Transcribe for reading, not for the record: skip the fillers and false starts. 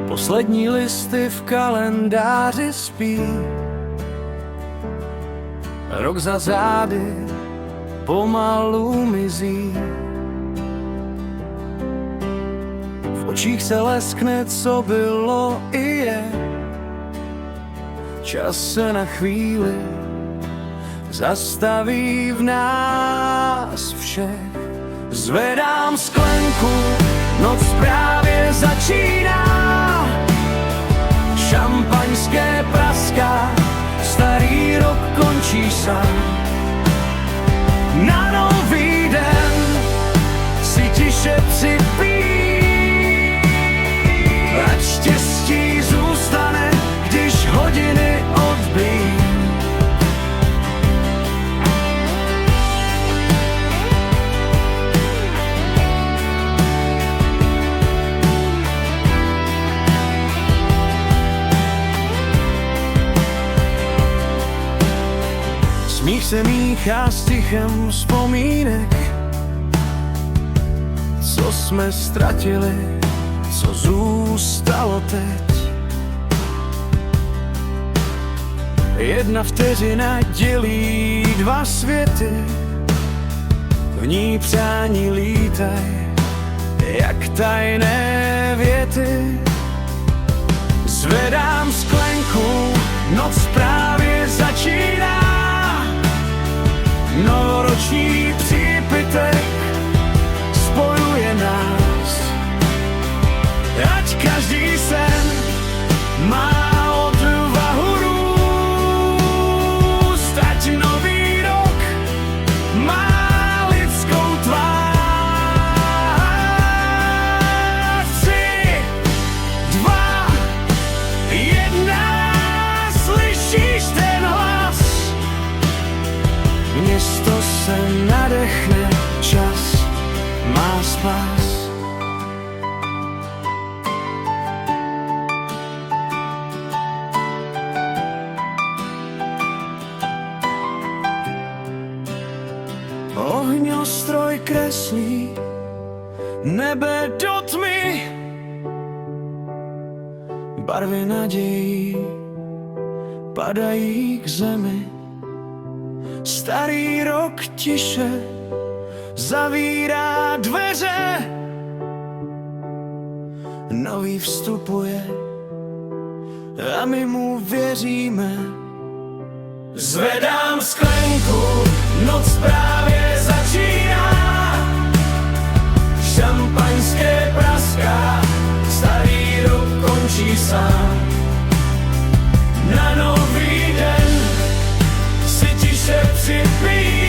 Poslední listy v kalendáři spí. Rok za zády pomalu mizí. V očích se leskne, co bylo i je. Čas se na chvíli zastaví v nás všech. Zvedám sklenku, noc právě začíná. Šampaňské praská, starý rok končí sám. Na nový den si tiše připí. Ať štěstí zůstane, když hodiny odbíjí. Smích se míchá s tichem vzpomínek, co jsme ztratili, co zůstalo teď. Jedna vteřina dělí dva světy, v ní přání lítaj, jak tajné věty. Zvedám sklenku, noc právě začíná. Novoroční přípitek spojuje nás. Ať každý sen má odvahu růst, ať nový rok má lidskou tvář. 3, 2, 1, slyšíš ten hlas? Město se nadechne, čas má spás. Ohňostroj kreslí nebe do tmy, barvy nadějí padají k zemi. Starý rok tiše zavírá dveře, nový vstupuje a my mu věříme. Zvedám sklenku, noc právě začíná. Šampaňské praská, starý rok končí sám. Na nový den si tiše připí.